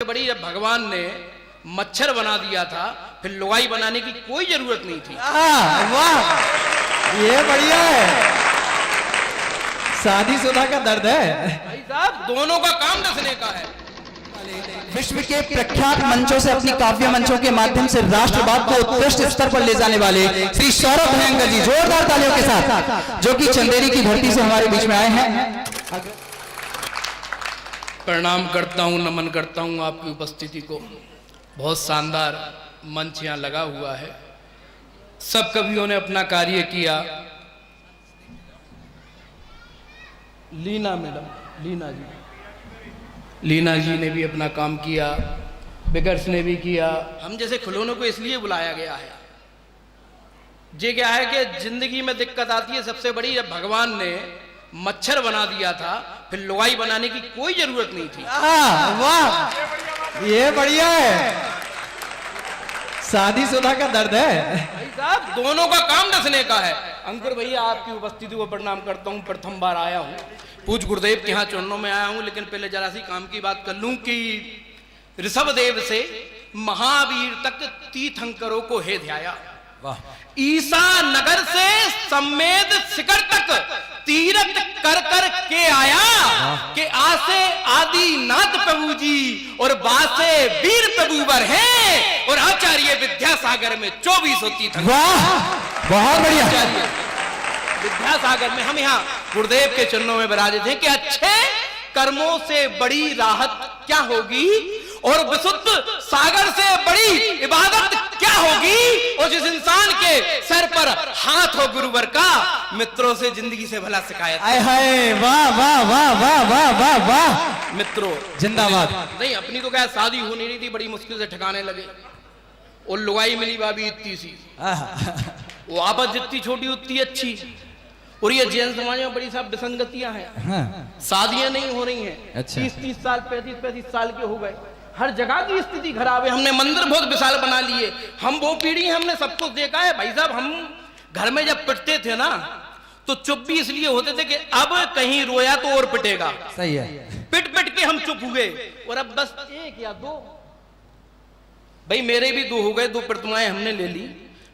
बड़ी जब भगवान ने मच्छर बना दिया था फिर लुगाई बनाने की कोई जरूरत नहीं थी। वाह, ये बढ़िया है। शादीशुदा का दर्द है भाई साहब, दोनों का काम डसने का है। विश्व के प्रख्यात मंचों से अपनी काव्य मंचों के माध्यम से राष्ट्रवाद को उत्कृष्ट स्तर पर ले जाने वाले श्री सौरभ भयंकर जी, जोरदार तालियों के साथ, जो कि चंदेरी की धरती से हमारे बीच में आए हैं। प्रणाम करता हूँ, नमन करता हूँ आपकी उपस्थिति को। बहुत शानदार मंच यहाँ लगा हुआ है। सब कवियों ने अपना कार्य किया। लीना मैडम, लीना जी ने भी अपना काम किया, बिगर्स ने भी किया। हम जैसे खिलौनों को इसलिए बुलाया गया है। ये क्या है कि जिंदगी में दिक्कत आती है सबसे बड़ी, जब भगवान ने मच्छर बना दिया था फिर लुगाई बनाने की कोई जरूरत नहीं थी। वाह, ये बढ़िया है। शादीशुदा का दर्द है भाई साहब, दोनों का काम डसने का है। अंकुर भैया, आपकी उपस्थिति को प्रणाम करता हूँ। प्रथम बार आया हूँ, पूज गुरुदेव के यहाँ चरणों में आया हूँ। लेकिन पहले जरा सी काम की बात कर लूं कि ऋषभ देव से महावीर तक तीर्थंकरों को हे ध्याया। ईसा नगर से सम्मेद शिखर तक तीरथ कर कर के आया कि आसे आदि नाथ प्रभु जी और बासे वीर प्रभुवर हैं और आचार्य विद्यासागर में 24 तीर्थंकर। वाह, बहुत बढ़िया। विद्यासागर में हम यहाँ गुरुदेव के चरणों में विराजित हैं कि अच्छे कर्मों से बड़ी राहत क्या होगी और विशुद्ध सागर से बड़ी इबादत क्या होगी। और जिस इंसान के सर पर हाथ हो गुरुवर का, मित्रों से जिंदगी से भला शिकायत। आय हाय, वाह वाह वाह वाह वाह वाह वाह। मित्रों जिंदाबाद। नहीं, अपनी तो क्या शादी हो नहीं रही थी, बड़ी मुश्किल से ठिकाने लगे और लुगाई मिली भाभी इतनी सी, वो आपस जितनी छोटी उतनी अच्छी। और ये जैन समाज में बड़ी साहब विसंगतियां हैं। शादियां नहीं हो रही हैं। अच्छा। 30-30 साल 35-35 साल के हो गए। हर जगह की स्थिति खराब है। हमने मंदिर बहुत विशाल बना लिए। हम वो पीढ़ी हैं, हमने सब कुछ देखा है। भाई साहब, हम घर में जब पिटते थे ना तो चुप भी इसलिए होते थे कि अब कहीं रोया तो और पिटेगा। सही है। पिट पिट के हम चुप हुए और अब बस एक या दो। भाई मेरे भी 2 हो गए, 2 प्रतिमाएं हमने ले ली।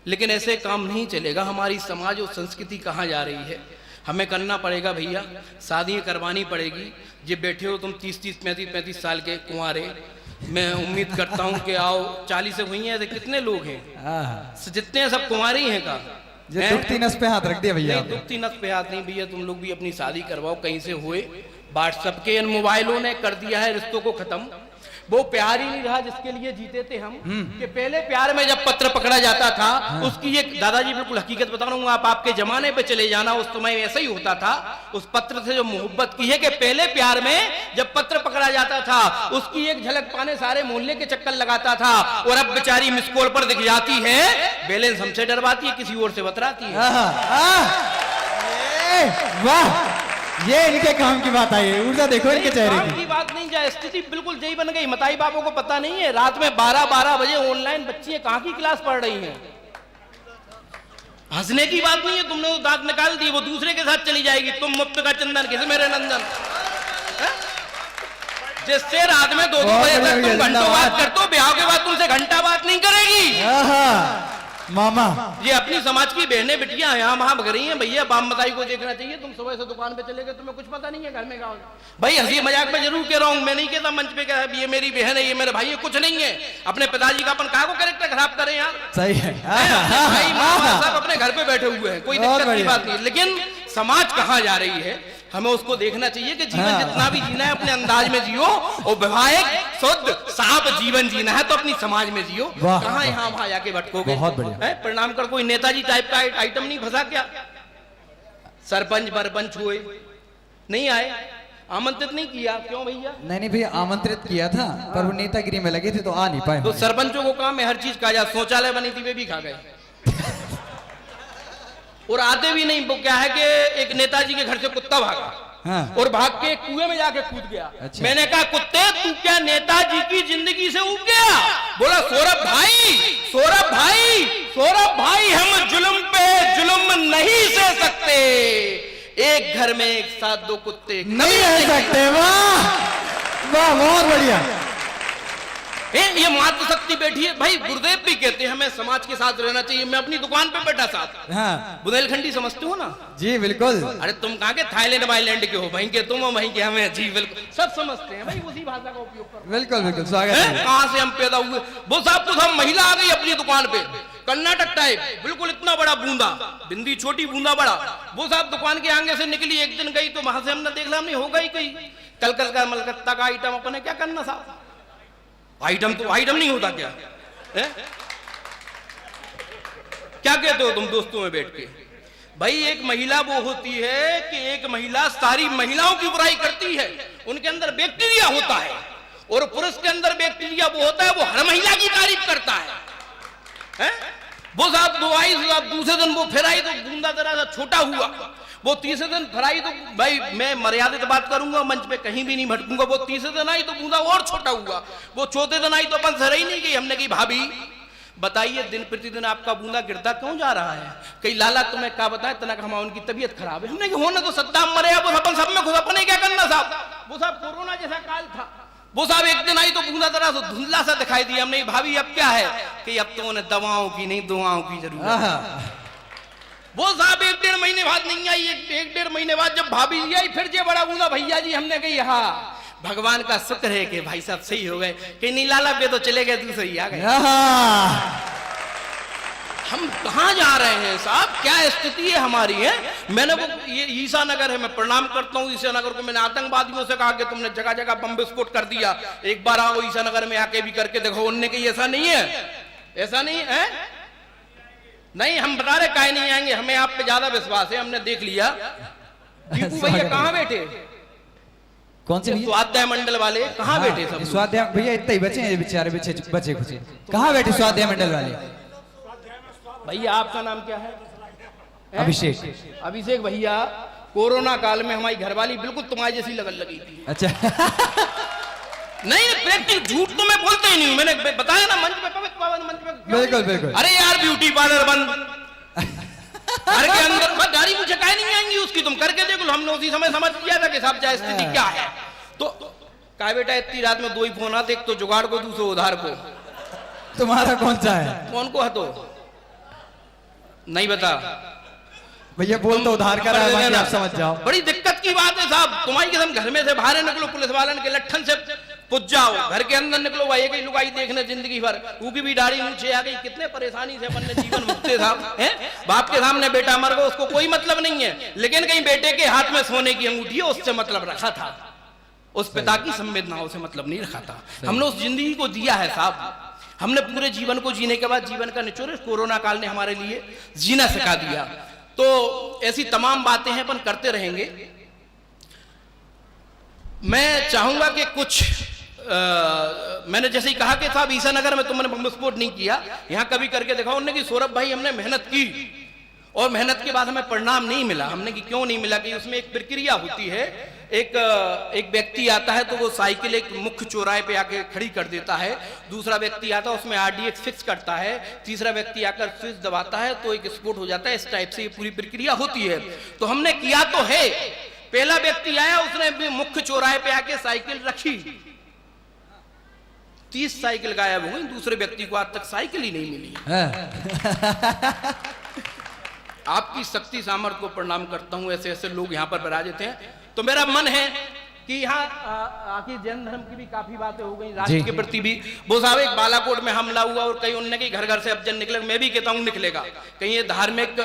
लेकिन ऐसे काम नहीं चलेगा। हमारी समाज और संस्कृति कहाँ जा रही है? हमें करना पड़ेगा भैया, शादियाँ करवानी पड़ेगी। ये बैठे हो तुम 30-30 35-35 साल के कुंवारे, मैं उम्मीद करता हूँ कि आओ 40 से हुई हैं, कितने लोग हैं? जितने हैं सब कुंवारे ही हैं का। दुखती नस पे हाथ रख दिया भैया। नहीं, दुखती नस पे हाथ नहीं भैया, तुम लोग भी अपनी शादी करवाओ कहीं से हुए। व्हाट्सएप के इन मोबाइलों ने कर दिया है रिश्तों को खत्म। वो प्यार ही नहीं रहा जिसके लिए जीते थे हम। कि पहले प्यार में जब पत्र पकड़ा जाता था, उसकी एक दादाजी बिल्कुल हकीकत बता रहा हूँ, आप आपके जमाने पे चले जाना, उस समय ऐसा ही होता था। उस पत्र से जो मोहब्बत की है कि पहले प्यार में जब पत्र पकड़ा जाता था, उसकी एक झलक पाने सारे मोहल्ले के चक्कर लगाता था। और अब बेचारी मिस कॉल पर दिख जाती है, बैलेंस हमसे डरवाती है, किसी और से बतराती है। वाह, ये इनके काम की बात आई है। ऊर्जा देखो इनके चेहरे काम की बात नहीं जाए, स्थिति बिल्कुल यही बन गई। मताई बापों को पता नहीं है, रात में 12-12 बजे ऑनलाइन बच्चियां कहाँ की क्लास पढ़ रही हैं। हंसने की बात नहीं है, तुमने तो दांत निकाल दी, वो दूसरे के साथ चली जाएगी। तुम मुफ्त का चंदन किस मेरे नंदन, जिससे रात में 2-2 बजे तक तुम घंटों बात करते हो, ब्याह के बाद तुमसे घंटा बात नहीं करेगी। मामा, ये अपनी समाज की बहनें बिटियां यहाँ वहां भग रही हैं। भैया बाम बताई को देखना चाहिए। तुम सुबह से दुकान पे चले गए, तुम्हें कुछ पता नहीं है घर में क्या। भाई हंसी मजाक में जरूर कह रहा हूँ, मैं नहीं कहता मंच पे क्या है, ये मेरी बहन है, ये मेरे भाई है, कुछ नहीं है। अपने पिताजी का अपन कहा को कैरेक्टर खराब करें यार। सही है। भाई माँ सब अपने घर पे बैठे हुए हैं, कोई दिक्कत की बात नहीं। लेकिन समाज कहाँ जा रही है, हमें उसको देखना चाहिए कि जीवन जितना भी जीना है अपने अंदाज में जियो और वैवाहिक शुद्ध साफ जीवन जीना है तो अपनी समाज में जियो। कहाँ यहाँ वहां जाके भटकोगे। बहुत बढ़िया। प्रणाम कर, कोई नेताजी टाइप का आइटम नहीं फंसा क्या? सरपंच बरपंच हुए नहीं आए, आमंत्रित नहीं किया, क्यों भैया? नहीं भैया, आमंत्रित किया था पर वो नेतागिरी में लगे थे तो आ नहीं पाए। तो सरपंचों को काम है हर चीज कहा जाए। शौचालय बनी थी वे भी खा गए और आते भी नहीं। वो क्या है कि एक नेताजी के घर से कुत्ता भागा और भाग के कुएं में जाके कूद गया। अच्छा। मैंने कहा कुत्ते तू क्या नेताजी की जिंदगी से उब गया? बोला सौरभ भाई हम जुल्म पे जुल्म नहीं सह सकते। एक घर में एक साथ दो कुत्ते नहीं रह सकते। वाह वाह, बहुत बढ़िया। ये मातृशक्ति बैठी है भाई। गुरुदेव भी कहते हैं हमें समाज के साथ रहना चाहिए। मैं अपनी दुकान पे बैठा साहब, हाँ बुंदेलखंडी समझते हो ना? जी बिल्कुल। अरे तुम कहाँ के थाईलैंड वाईलैंड के हो, वहीं के तुम हो वहीं के हमें। जी बिल्कुल, सब समझते हैं भाई, उसी भाषा का उपयोग कर। बिल्कुल बिल्कुल स्वागत है। कहाँ से हम पैदा हुए। वो साहब कुछ हम महिला आ गई अपनी दुकान पे, कर्नाटक टाइप, बिल्कुल इतना बड़ा बूंदा, बिंदी छोटी बूंदा बड़ा। वो साहब दुकान के आगे से निकली, एक दिन गई तो वहां से हमने देख लिया, हमने होगा ही कहीं कलकल का मलकत्ता का आइटम अपने क्या करना साहब। आइटम तो आइटम नहीं होता क्या है? क्या कहते हो तुम दोस्तों में बैठ के? भाई एक महिला वो होती है कि एक महिला सारी महिलाओं की बुराई करती है, उनके अंदर बैक्टीरिया होता है, और पुरुष के अंदर बैक्टीरिया वो होता है वो हर महिला की तारीफ करता है? वो साहब दो आई, दूसरे दिन वो फिर आई तो बूंदा जरा सा छोटा हुआ, वो तीसरे दिन फिर आई तो भाई मैं मर्यादित बात करूंगा, मंच पे कहीं भी नहीं भटकूंगा, वो तीसरे दिन आई तो बूंदा और छोटा हुआ, वो चौथे दिन आई तो अपन सर ही नहीं गई। हमने कही भाभी बताइए दिन प्रतिदिन आपका बूंदा गिरता क्यों जा रहा है? कई लाला तुम्हें क्या बताए, तना कहा उनकी तबीयत खराब है। हमने कहा होना तो सद्दाम मरे, वो अपन सब में खुद अपने क्या करना साहब। वो साहब कोरोना जैसा काल था, वो साहब एक दिन आई तो बूंदा तरह से धुंधला सा दिखाई दिया। हमने भाभी अब क्या है कि अब तो उन्हें दवाओं की नहीं दुआओं की जरूरत है। वो साहब एक डेढ़ महीने बाद नहीं आई, एक डेढ़ महीने बाद जब भाभी आई फिर जे बड़ा बूंदा भैया जी। हमने कही हाँ भगवान का शुक्र है कि भाई साहब सही हो गए, कि नहीं लाला पे तो चले गए दूसरे ही आ गए। हम कहाँ जा रहे हैं साहब, क्या स्थिति है हमारी है? मैंने वो ये ईसा नगर है, मैं प्रणाम करता हूँ ईसा नगर को। मैंने आतंकवादियों से कहा कि तुमने जगह जगह बम विस्फोट कर दिया, एक बार आओ ईसा नगर में आके भी करके देखो। उनने कही ऐसा नहीं है, ऐसा नहीं है। नहीं हम बता रहे काहे नहीं आएंगे, हमें आप पे ज्यादा विश्वास है, हमने देख लिया। दीपू भैया कहाँ बैठे? कौन से स्वाध्याय मंडल वाले कहाँ बैठे? सब स्वाध्याय भैया इतने ही बचे हैं बेचारे, बचे खुचे कहाँ बैठे स्वाध्याय मंडल वाले? भैया आपका नाम क्या है? अभिषेक। अभिषेक भैया, कोरोना काल में हमारी घरवाली बिल्कुल तुम्हारी जैसी लगन लगी थी। अच्छा नहीं प्रैक्टिस झूठ तो मैं बोलता ही नहीं, मैंने बताया ना मंच पे, पवित्र पावन मंच पे। बिल्कुल बिल्कुल। अरे यार ब्यूटी पार्लर बंद, घर के अंदर बस गाड़ी मुझे काहे नहीं आएंगी उसकी, तुम करके देखो। हमने उसी समय समझ लिया था कि साहब जाए स्थिति क्या है। तो क्या बेटा इतनी रात में दो ही फोन आते, एक तो जुगाड़ को दूसरे उधार को। तुम्हारा कौन सा है? कौन को हतो नहीं बता भैया, बोल तो उधार कर रहा है, आप समझ जाओ। बड़ी दिक्कत की बात है साहब, तुम्हारी कसम घर में से बाहर निकलो पुलिस वालन के लट्ठन से पुज जाओ, घर के अंदर निकलो भाई एक ही लुगाई देखने जिंदगी भर, ऊकी भी दाढ़ी नीचे आ गई। कितने परेशानी से अपन ने जीवन मुक्ते साहब हैं। बाप के सामने बेटा मर गया उसको कोई मतलब नहीं है, लेकिन कहीं बेटे के हाथ में सोने की अंगूठी है उससे मतलब रखा था, उस पिता की संवेदनाओं से मतलब नहीं रखा था। हमने उस जिंदगी को जिया है साहब, हमने पूरे जीवन को जीने के बाद जीवन का निचोड़ कोरोना काल ने हमारे लिए जीना सिखा दिया। तो ऐसी तमाम बातें हैं अपन करते रहेंगे। मैं चाहूंगा कि कुछ मैंने जैसे ही कहा कि साहब ईसा नगर में तुमने बम विस्फोट नहीं किया, यहां कभी करके दिखाओ। उन्होंने कि सौरभ भाई हमने मेहनत की और मेहनत के बाद हमें परिणाम नहीं मिला। हमने कि क्यों नहीं मिला? कि उसमें एक प्रक्रिया होती है, एक व्यक्ति आता है तो वो साइकिल एक मुख्य चौराहे पे आके खड़ी कर देता है, दूसरा व्यक्ति आता है उसमें आरडीएक्स फिक्स करता है, तीसरा व्यक्ति आकर स्विच दबाता है तो एक स्फोट हो जाता है। इस टाइप से ये पूरी प्रक्रिया होती है। तो हमने किया तो है, पहला व्यक्ति आया उसने मुख्य चौराहे पे आके साइकिल रखी, 30 साइकिल गायब हो गई, दूसरे व्यक्ति को आज तक साइकिल ही नहीं मिली। आपकी शक्ति सामर्थ्य को प्रणाम करता हूं, ऐसे ऐसे लोग यहाँ पर विराजित हैं। तो मेरा मन है कि यहाँ आखिर जैन धर्म की भी काफी बातें हो गई, राष्ट्र के प्रति भी। वो साहब एक बालाकोट में हमला हुआ और कहीं उनने कहीं घर घर से अफजल निकले, मैं भी कहता हूँ निकलेगा। कहीं ये धार्मिक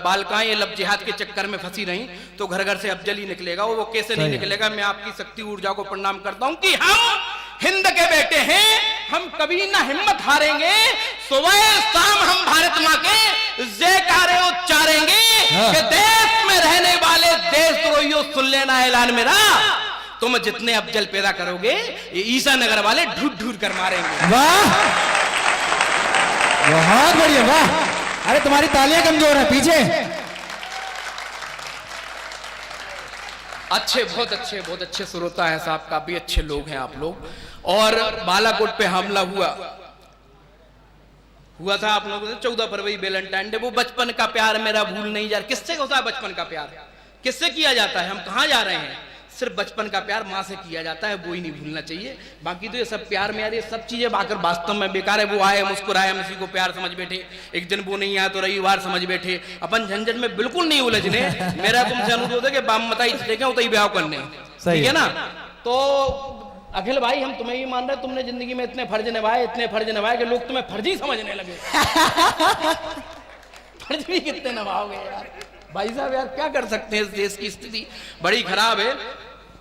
बालिकाएं लब जिहाद के चक्कर में फंसी रही तो घर घर से अफजल ही निकलेगा। वो कैसे नहीं निकलेगा? मैं आपकी शक्ति ऊर्जा को प्रणाम करता हूँ कि हम हिंद के बेटे हैं, हम कभी ना हिम्मत हारेंगे। सुबह शाम हम भारत माँ के जयकारे उच्चारेंगे कि देश में रहने वाले देशद्रोहियों सुन लेना ऐलान मेरा, तुम जितने अफजल पैदा करोगे ये ईसा नगर वाले ढूंढ ढूंढ कर मारेंगे। वाह बहुत बढ़िया, वाह। अरे तुम्हारी तालियां कमजोर है पीछे। अच्छे बहुत अच्छे श्रोता हैं साहब, काफी अच्छे लोग हैं आप लोग। और बालाकोट पे हमला हुआ था आप लोगों ने 14 फरवरी वैलेंटाइन डे। वो बचपन का प्यार मेरा भूल नहीं जा रहा। किससे होता है बचपन का प्यार? किससे किया जाता है? हम कहाँ जा रहे हैं? सिर्फ बचपन का प्यार माँ से किया जाता है, वो ही नहीं भूलना चाहिए। बाकी तो ये सब प्यार में यार ये सब चीजें आकर वास्तव में बेकार है। वो आए मुस्कुराए, हम इसी को प्यार समझ बैठे, एक दिन वो नहीं आया तो रविवार समझ बैठे, अपन झंझट में बिल्कुल नहीं उलझने। मेरा तुमसे अनुरोध है कि बाम मताई चले गए उतई ब्याह करने, ठीक है ना। तो अखिल भाई हम तुम्हें ही मान रहे, तुमने जिंदगी में इतने फर्ज निभाए कि लोग तुम्हें फर्जी समझने लगे। फर्ज भी कितने निभाओगे यार भाई साहब, यार क्या कर सकते हैं। इस देश की स्थिति बड़ी खराब है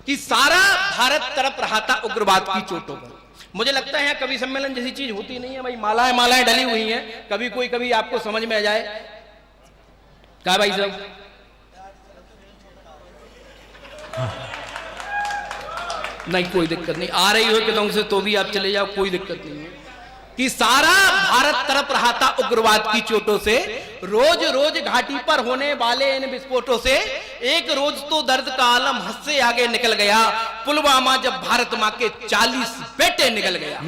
कि सारा भारत तरफ रहा था उग्रवाद की चोटों पर। मुझे लगता है यहाँ कवि सम्मेलन जैसी चीज होती नहीं है भाई, मालाएं मालाएं डली हुई हैं, कभी आपको समझ में आ जाए। क्या भाई साहब, नहीं कोई दिक्कत नहीं, आ रही हो कि से तो भी आप चले जाओ, कोई दिक्कत नहीं है। कि सारा भारत तरफ रहा था उग्रवाद की चोटों से, रोज रोज घाटी पर होने वाले इन विस्फोटों से, एक रोज तो दर्द का आलम हद से आगे निकल गया। पुलवामा जब भारत माँ के 40 बेटे निकल गया,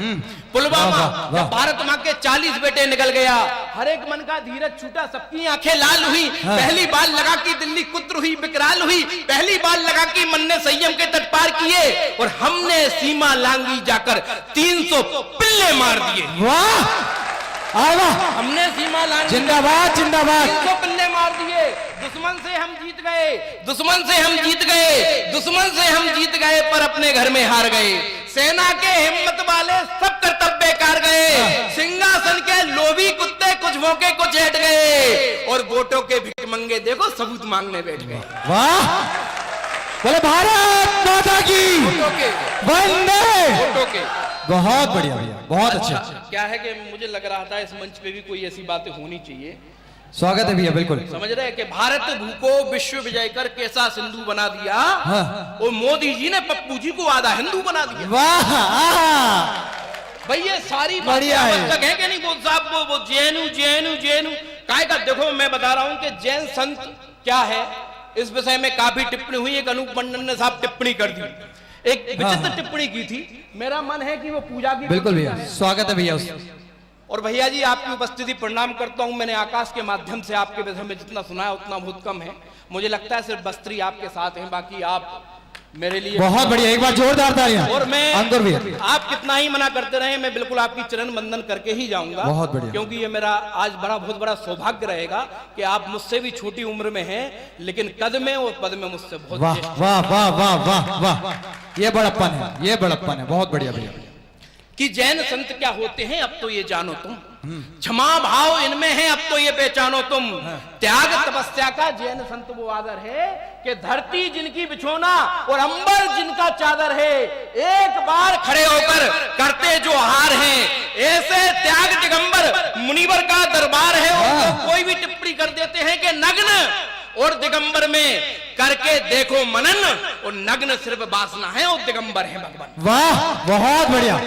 पुलवामा जब भारत माँ के 40 बेटे निकल गया, हर एक मन का धीरज छूटा, सबकी आंखें लाल हुई। पहली बार लगा कि दिल्ली कुत्र हुई, विकराल हुई, पहली बार लगा कि मन ने संयम के तट पार किए और हमने सीमा लांगी जाकर 300 पिल्ले मार दिए। वाह हमने सीमा लांगी, जिंदाबाद जिंदाबाद, 300 पिल्ले मार दिए। दुश्मन से हम जीत गए, दुश्मन से हम जीत गए, दुश्मन से हम जीत गए, पर अपने घर में हार गए। सेना के हिम्मत वाले सब कर्तव्य कार गए, सिंहासन के लोभी कुत्ते कुछ भौंके कुछ हेट गए, और वोटों के भिखमंगे देखो सबूत मांगने बैठ गए। वाह, बोले भारत माता की वंदे। वोटों के बहुत बढ़िया भैया, बहुत अच्छा। क्या है कि मुझे लग रहा था इस मंच पे भी कोई ऐसी बातें होनी चाहिए। स्वागत है भैया, बिल्कुल समझ रहे हैं कि भारत भू को विश्व विजय कर कैसा सिंधु बना दिया, और मोदी जी ने पप्पू जी को आधा हिंदू बना दिया। वाह भाई ये सारी बढ़िया है कि नहीं। वो साहब वो जेएनयू काय का देखो, मैं बता रहा हूँ कि जैन संत क्या है, इस विषय में काफी टिप्पणी हुई। एक अनूप मंडल ने साहब टिप्पणी कर दी, एक विचित्र टिप्पणी की थी। मेरा मन है कि वो पूजा की, बिल्कुल भैया, स्वागत है भैया। और भैया जी आपकी उपस्थिति प्रणाम करता हूं। मैंने आकाश के माध्यम से आपके विषय में जितना सुना है उतना बहुत कम है। मुझे लगता है सिर्फ बस्त्री आपके साथ हैं, बाकी आप मेरे लिए बहुत बढ़िया, एक बार जोरदार तालियां। और मैं अंकुर भैया, आप कितना ही मना करते रहे, मैं बिल्कुल आपकी चरण वंदन करके ही जाऊंगा। बहुत बढ़िया, क्योंकि ये मेरा आज बहुत बड़ा सौभाग्य रहेगा कि आप मुझसे भी छोटी उम्र में हैं, लेकिन कद में और पद में मुझसे बहुत। वाह वाह वाह वाह वाह वाह, ये बड़प्पन है, ये बड़प्पन है, बहुत बढ़िया भैया। कि जैन संत क्या होते हैं अब तो ये जानो तुम, क्षमा भाव इनमें है अब तो ये पहचानो तुम। त्याग तपस्या का जैन संत वो आदर है कि धरती जिनकी बिछोना और अंबर जिनका चादर है, एक बार खड़े होकर करते जो हार हैं, ऐसे त्याग दिगंबर मुनिवर का दरबार है। और तो कोई भी टिप्पणी कर देते हैं कि नग्न और दिगंबर में करके देखो मनन, और नग्न सिर्फ वासना है और दिगंबर है भगवान। वाह, बहुत बढ़िया,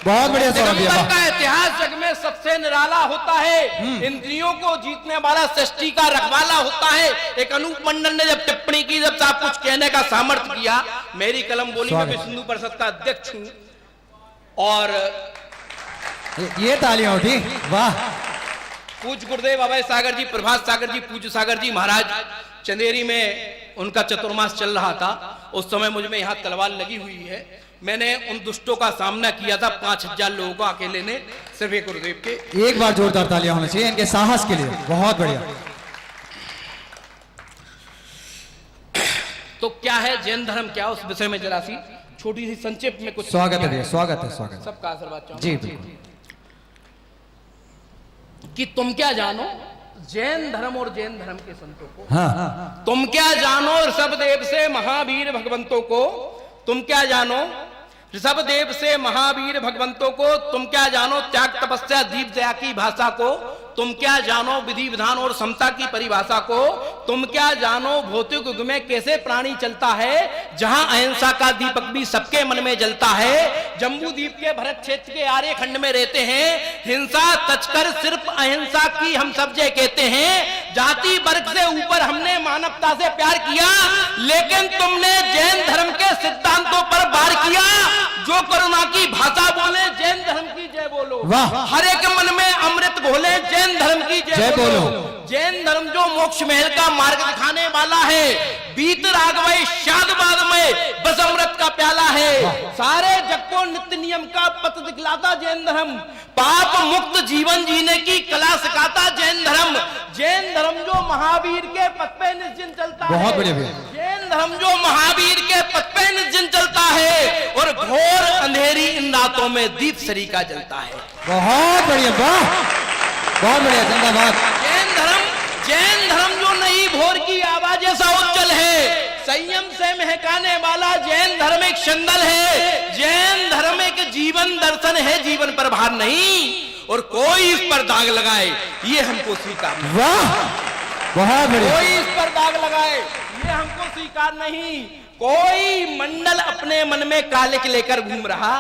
बहुत बढ़िया। दिगंबर का इतिहास जग में सबसे निराला होता है, इंद्रियों को जीतने वाला सृष्टि का रखवाला होता है। एक अनूप मंडल ने जब टिप्पणी की, जब साहब कुछ कहने का सामर्थ्य किया, मेरी कलम बोली। मैं विष्णु सिंधु परिषद का अध्यक्ष हूं, और ये तालियां उठी। वाह, पूज्य गुरुदेव अभय सागर जी, प्रभात सागर जी, पूज्य सागर जी महाराज, चंदेरी में उनका चतुर्मास चल रहा था। उस समय मुझ में यहाँ तलवार लगी हुई है। मैंने उन दुष्टों का सामना किया था 5000 लोगों को अकेले ने, सिर्फ एक गुरुदेव के। एक बार जोरदार तालियां होनी चाहिए इनके साहस के लिए, बहुत बढ़िया। तो क्या है जैन धर्म, क्या उस विषय में जरा सी छोटी सी संक्षेप में कुछ। स्वागत है भैया, स्वागत है, स्वागत। सबका आशीर्वाद चाहूंगा जी बिल्कुल। कि तुम क्या जानो जैन धर्म और जैन धर्म के संतों को। हाँ, तुम क्या जानो ऋषभदेव से महावीर भगवंतों को। तुम क्या जानो ऋषभदेव से महावीर भगवंतों को। तुम क्या जानो त्याग तपस्या दीप दया की भाषा को। तुम क्या जानो विधि विधान और समता की परिभाषा को। तुम क्या जानो भौतिक युग में कैसे प्राणी चलता है, जहां अहिंसा का दीपक भी सबके मन में जलता है। जम्बू द्वीप के भरत क्षेत्र के आर्य खंड में रहते हैं, हिंसा तचकर सिर्फ अहिंसा की हम सब जय कहते हैं। जाति वर्ग से ऊपर हमने मानवता से प्यार किया, लेकिन तुमने जैन धर्म के सिद्धांतों पर वार किया। जो करुणा की भाषा बोले जैन धर्म की जय बोलो। वाह, हर एक मन में अमृत घोले जय जैन धर्म की जय बोलो। जैन धर्म जो मोक्ष महल का मार्ग दिखाने वाला है, बीत रागवय शादबादमय बस अमृत का प्याला है, सारे जग को नित्य नियम का पथ दिखलाता जैन धर्म, पाप मुक्त जीवन जीने की कला सिखाता जैन धर्म, जैन धर्म जो महावीर के पथ पे निश्चिंत चलता है, बहुत बढ़िया भैया। जैन धर्म जो महावीर के पथ पे निश्चिंत चलता है और घोर अंधेरी इन रातों में दीप सरीका जलता है। बहुत बढ़िया, वाह, बहुत बढ़िया, जिंदाबाद। जैन धर्म जो नई भोर की आवाज सा उज्जवल है, संयम से महकाने वाला जैन धर्म एक संदल है, जैन धर्म एक जीवन दर्शन है, जीवन पर भार नहीं और कोई इस पर दाग लगाए ये हमको स्वीकार नहीं। वाह, बहुत बढ़िया। कोई इस पर दाग लगाए ये हमको स्वीकार नहीं। कोई मंडल अपने मन में कालिक लेकर घूम रहा,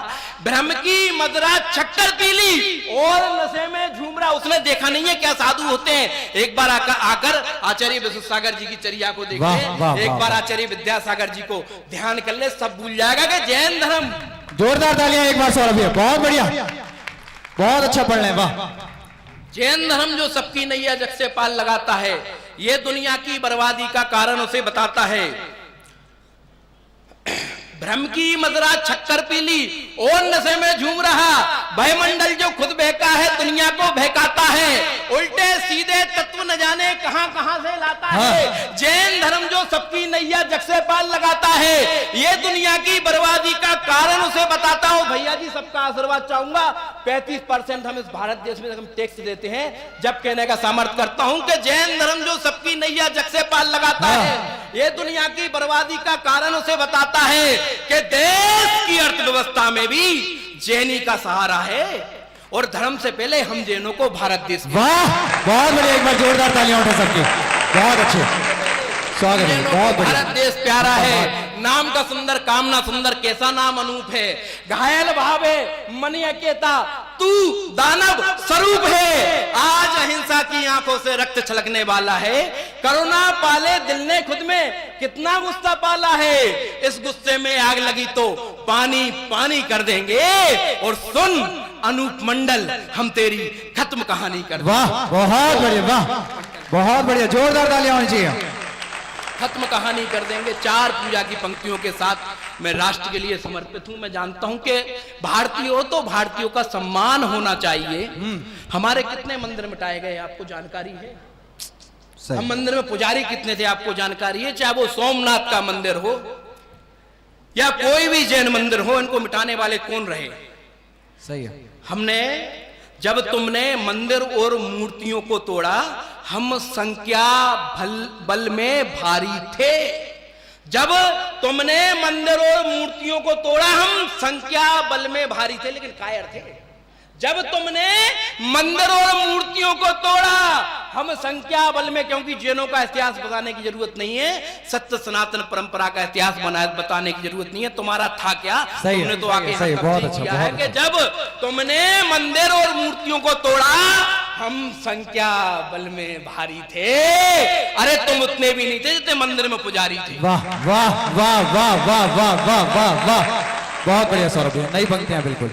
ब्रह्म की मदरा छक्कर पीली और नशे में झूम रहा, उसने देखा नहीं है क्या साधु होते हैं। एक बार आकर आचार्य विश्वसागर जी की चर्या को देख ले, एक बार आचार्य विद्यासागर जी को ध्यान कर ले, सब भूल जाएगा कि जैन धर्म। जोरदार तालियां एक बार सौरभ भैया, बहुत बढ़िया, बहुत अच्छा पढ़ रहे हैं, वाह। जैन धर्म जो सबकी नैया जग से पाल लगाता है, ये दुनिया की बर्बादी का कारण उसे बताता है। भ्रम की मदरा छक्कर पीली और नशे में झूम रहा, भयमंडल जो खुद बहका है दुनिया को बहकाता है, उल्टे सीधे तत्व न जाने कहां कहां से लाता है। जैन धर्म जो सबकी नैया जग से पाल लगाता है, ये दुनिया की बर्बादी का कारण उसे बताता हूं। भैया जी सबका आशीर्वाद चाहूंगा। 35% हम इस भारत देश में हम टैक्स देते हैं, जब कहने का सामर्थ्य करता हूं कि जैन धर्म जो सबकी नैया जग से पाल लगाता है, ये दुनिया की बर्बादी का कारण उसे बताता है कि देश की अर्थव्यवस्था में भी जैनी का सहारा है और धर्म से पहले हम जैनों को भारत देश। वाह, बहुत बढ़िया, एक बार जोरदार तालियां उठा सबके, बहुत अच्छे, स्वागत है, बहुत बढ़िया। भारत देश प्यारा है, नाम का सुंदर कामना सुंदर, कैसा नाम अनूप है, घायल भाव है मन अकेता, तू दानव स्वरूप है, आज अहिंसा की आंखों से रक्त छलकने वाला है, करुणा पाले दिल ने खुद में कितना गुस्सा पाला है, इस गुस्से में आग लगी तो पानी पानी कर देंगे और सुन अनूप मंडल हम तेरी खत्म कहानी कर देंगे। वाह, बहुत बढ़िया, वाह, बहुत बढ़िया, जोरदार तालियां होनी चाहिए। खत्म कहानी कर देंगे। 4 पूजा की पंक्तियों के साथ मैं राष्ट्र के लिए समर्पित हूं। मैं जानता हूं कि भारतीय हो तो भारतीयों का सम्मान होना चाहिए। हमारे कितने मंदिर मिटाए गए आपको जानकारी है? हम मंदिर में पुजारी कितने थे आपको जानकारी है? चाहे वो सोमनाथ का मंदिर हो या कोई भी जैन मंदिर हो, इनको मिटाने वाले कौन रहे? सही है। हमने जब तुमने मंदिर और मूर्तियों को तोड़ा, हम संख्या बल में भारी थे। जब तुमने मंदिर और मूर्तियों को तोड़ा, हम संख्या बल में भारी थे लेकिन कायर थे। जब तुमने मंदिर और मूर्तियों को तोड़ा, हम संख्या बल में, क्योंकि जैनों का इतिहास बताने की जरूरत नहीं है, सत्य सनातन परंपरा का इतिहास बताने की जरूरत नहीं है। तुम्हारा था क्या? तुमने तो आके सही, बहुत अच्छा, किया है कि जब तुमने मंदिर और मूर्तियों को तोड़ा, हम संख्या बल में भारी थे। अरे तुम उतने भी नहीं थे जितने मंदिर में पुजारी थे। वाह वाह वाह वाह वाह वाह वाह वाह वाह, बहुत बढ़िया सौरभ भैया, नई पंक्तियां बिल्कुल।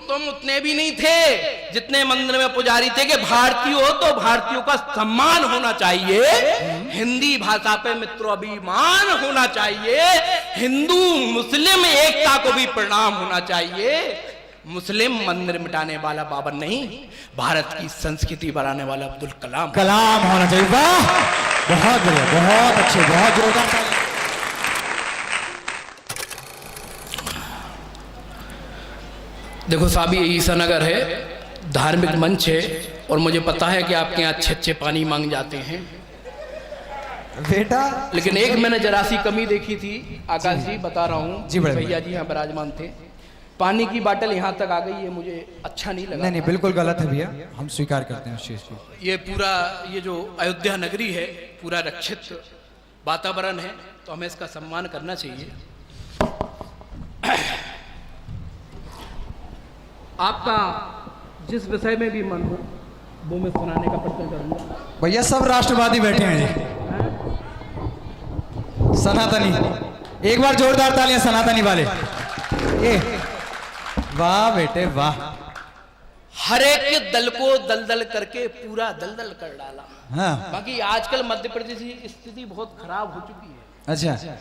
तुम उतने भी नहीं थे जितने मंदिर में पुजारी थे कि भारतीय हो तो भारतीयों का सम्मान होना चाहिए, हिंदी भाषा पे मित्रों अभिमान होना चाहिए, हिंदू मुस्लिम एकता को भी प्रणाम होना चाहिए। मुस्लिम मंदिर मिटाने वाला बाबर नहीं, भारत की संस्कृति बढ़ाने वाला अब्दुल कलाम होना चाहिए। वाह, बहुत बढ़िया, बहुत अच्छे, बहुत जोरदार। देखो साहब, ये ईसानगर है, धार्मिक मंच है और मुझे पता है कि आपके यहाँ अच्छे अच्छे पानी मांग जाते हैं बेटा, लेकिन एक मैंने जरा सी कमी देखी थी। आकाश जी बता रहा हूँ, जी भैया जी यहाँ विराजमान थे, पानी की बाटल यहाँ तक आ गई है, मुझे अच्छा नहीं लगा। नहीं, बिल्कुल गलत है भैया, हम स्वीकार करते हैं उस चीज को। ये पूरा ये जो अयोध्या नगरी है, पूरा रक्षित वातावरण है, तो हमें इसका सम्मान करना चाहिए। आपका जिस विषय में भी मन हो वो मैं सुनाने का प्रयत्न करूंगा। भैया सब राष्ट्रवादी बैठे हैं जी, सनातनी। एक बार जोरदार तालियां सनातनी वाले। वाह बेटे वाह, हर एक दल को दलदल करके पूरा दलदल कर डाला। हाँ। बाकी आजकल मध्य प्रदेश की स्थिति बहुत खराब हो चुकी है। अच्छा।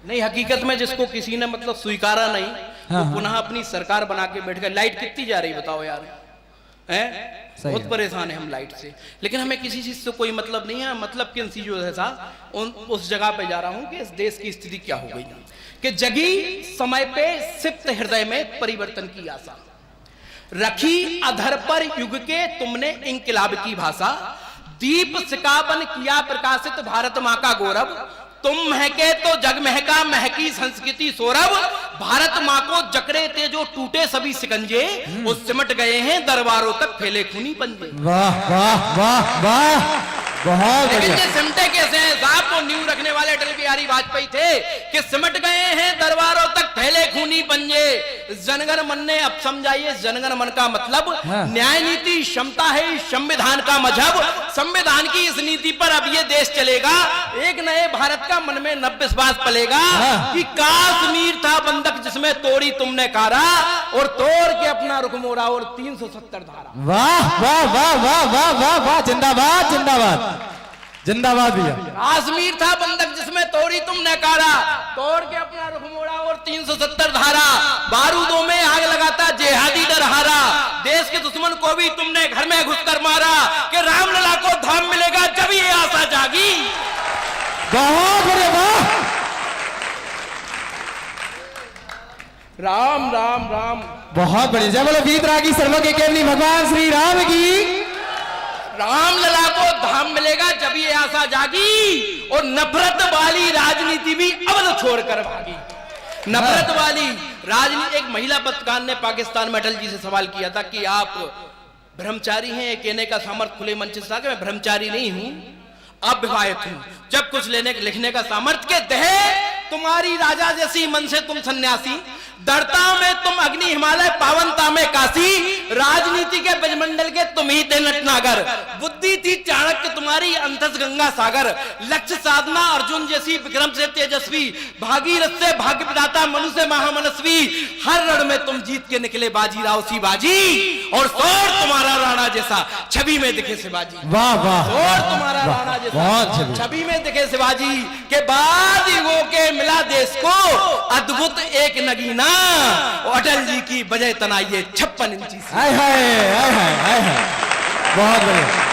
नहीं, हकीकत में जिसको किसी ने मतलब स्वीकारा नहीं, हाँ, तो पुनः अपनी सरकार बना के बैठ गए। लाइट कितनी जा रही बताओ यार, हैं? बहुत परेशान है हम लाइट से, लेकिन हमें किसी चीज से कोई मतलब नहीं है। मतलब किन चीजों से था, उस जगह पे जा रहा हूं कि इस देश की स्थिति क्या हो गई कि जगी समय पे सिप्त हृदय में परिवर्तन की आशा, रखी अधर पर युग के तुमने इंकलाब की भाषा, दीप सिकाबन किया प्रकाशित भारत माँ का गौरव, तुम महके तो जग महका महकी संस्कृति सौरभ, भारत माँ को जकड़े थे जो टूटे सभी सिकंजे, वो सिमट गए हैं दरबारों तक फैले खूनी पंजे। वाह वाह वाह वाह, बहुत लेकिन बढ़िया। ये सिमटे कैसे हैं साहब? वो न्यू रखने वाले अटल बिहारी वाजपेयी थे कि सिमट गए हैं दरबारों तक फैले खूनी पंजे। जनगण मन ने अब समझाइए, जनगण मन का मतलब हाँ। न्याय नीति क्षमता है संविधान का मजहब। संविधान की इस नीति पर अब ये देश चलेगा, एक नए भारत का मन में नव विश्वास पलेगा हाँ। कि काश्मीर था बंधक जिसमें तोड़ी तुमने कारा, और तोड़ के अपना रुख मोड़ा और 370 धारा। वाह वाह वाह वाह वाह वाह वाह, जिंदाबाद जिंदाबाद जिंदाबाद भैया। काश्मीर था बंधक जिसमें तोड़ी तुमने कारा, तोड़ के अपना रुख मोड़ा और 370 धारा, बारूदों में आग लगाता जेहादी डर हारा, देश के दुश्मन को भी तुमने घर में घुसकर मारा, कि रामलला को धाम मिलेगा जब ये आशा जागी। बहुत बढ़िया, वाह। राम राम राम, बहुत बढ़िया। जय बोलो वीतरागी सर्वज्ञ केवली भगवान श्री राम की। रामलला को धाम मिलेगा जब ये आशा जागी, और नफरत वाली राजनीति भी अवध छोड़कर भागी। नफरत वाली राजनीति। एक महिला पत्रकार ने पाकिस्तान में अटल जी से सवाल किया था कि आप ब्रह्मचारी हैं? ये कहने का सामर्थ्य खुले मंच से था कि मैं ब्रह्मचारी नहीं हूं, अब विवाहित हूं। जब कुछ लिखने का सामर्थ्य के दहे तुम्हारी राजा जैसी मन से तुम सन्यासी, दृढ़ता में तुम अग्नि हिमालय, पावनता में काशी, राजनीति के ब्रजमंडल के तुम ही थे नटनागर, बुद्धि थी चाणक्य तुम्हारी अंतस गंगा सागर, लक्ष्य साधना अर्जुन जैसी विक्रम से तेजस्वी, भागीरथ से भाग्य विधाता मनु से महामनस्वी, हर रण में तुम जीत के निकले बाजीराव सी बाजी, और शोर तुम्हारा राणा जैसा छवि में दिखे शिवाजी। वाह वाह, शोर तुम्हारा राणा जैसा छवि में दिखे शिवाजी, के बाद युगों के मिला देश को अद्भुत एक नगीना, अटल जी की बजाय तनाइए 56 इंची। हाय हाय हाय हाय हाय, बहुत बढ़िया।